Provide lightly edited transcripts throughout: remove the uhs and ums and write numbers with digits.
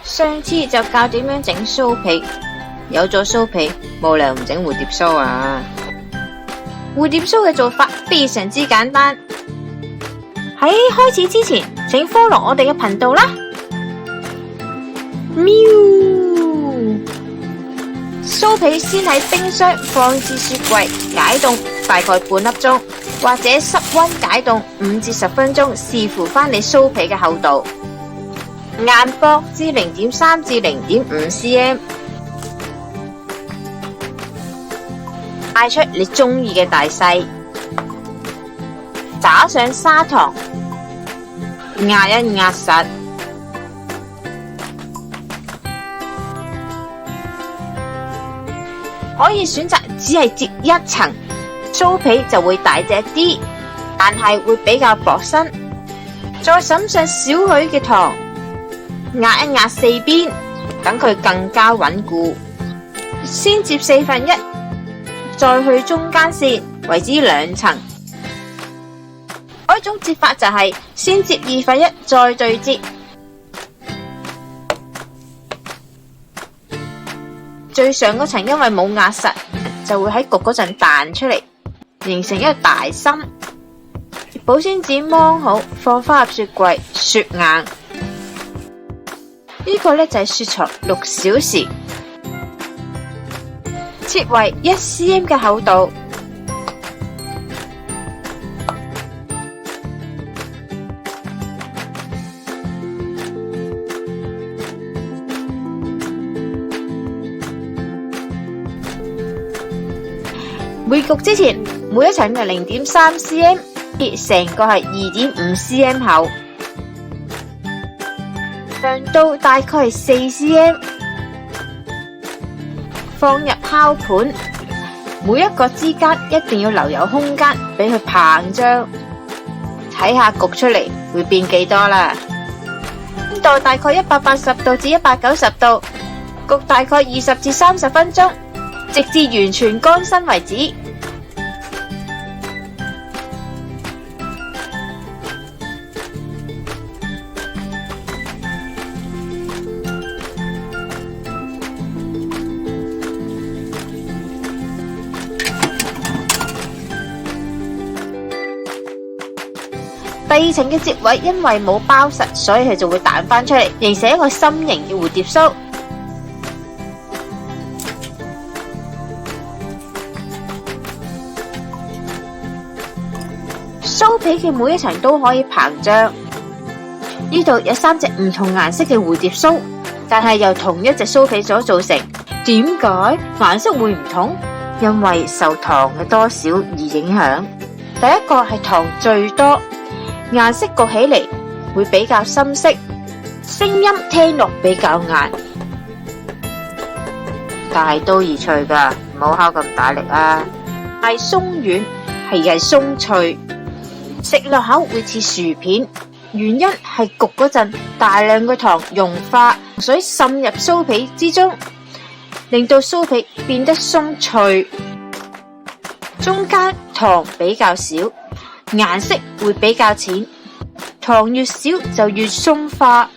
上次就教點樣整酥皮，有咗酥皮，冇理由唔整蝴蝶酥啊！蝴蝶酥嘅做法非常之簡單。喺開始之前，請 follow 我哋嘅頻道啦。喵！酥皮先喺冰箱放置雪櫃解凍大概半粒鐘，或者室溫解凍5至10分鐘，視乎翻你酥皮嘅厚度。硬薄至 0.3 至 0.5 cm， 嗌出你中意嘅大細，撒上砂糖，壓一壓實，可以選擇只係折一層，酥皮就會大隻啲，但係會比較薄身。再撒上少許嘅糖，壓一壓四邊，等佢更加穩固。先折1/4，再去中間線，為之2層。嗰種折法就係先折1/2，再對折。最上嗰層因為冇壓實，就會喺焗嗰陣彈出嚟，形成一個大心。保鮮紙掹好，放返入雪櫃雪硬。呢個呢就係雪藏6小時，切為1 cm 嘅厚度。每焗之前，每一層係 0.3 cm， 成個係 2.5 cm 厚。長度大概係4 cm， 放入烤盤，每一個之間一定要留有空間俾佢膨脹。睇下焗出嚟會變幾多啦。溫度大概180度至190度，焗大概20至30分鐘，直至完全乾身為止。第2層嘅折位因為冇包實，所以佢就會彈翻出嚟，形成一個心形嘅蝴蝶酥。酥皮嘅每一層都可以膨脹。呢度有3隻唔同顏色嘅蝴蝶酥，但係由同一隻酥皮所造成。點解顏色會唔同？因為受糖嘅多少而影響。第一個係糖最多，顏色焗起嚟會比較深色，聲音聽落比較硬，大刀而脆噶，唔好敲咁大力啊！係鬆軟，係鬆脆，食落口會似薯片。原因係焗嗰陣大量嘅糖融化，水滲入酥皮之中，令到酥皮變得鬆脆。中間糖比較少，顏色會比較淺。糖越少就越鬆化。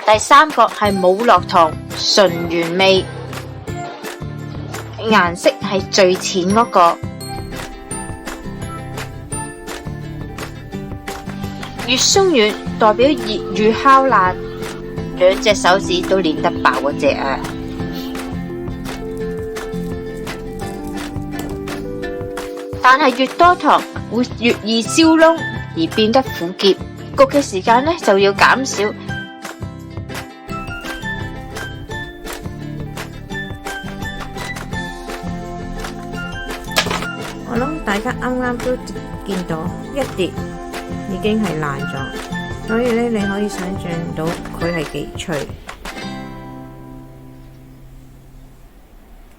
第3個係冇落糖，純原味，顏色係最淺嗰個。越鬆軟代表熱越烤爛，2隻手指都捏得爆嗰隻啊！但係越多糖會越易燒燶而變得苦澀，焗嘅時間呢就要減少。我諗大家啱啱都見到一碟已經係爛咗，所以呢你可以想象到佢係幾脆。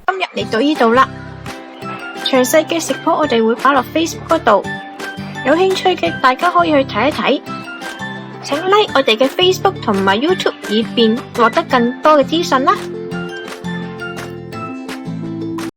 今日嚟到呢度啦。詳細嘅食譜我哋會擺落 Facebook 嗰度，有興趣嘅大家可以去睇一睇。請 like 我哋嘅 Facebook 同埋 YouTube，以便獲得更多嘅資訊啦。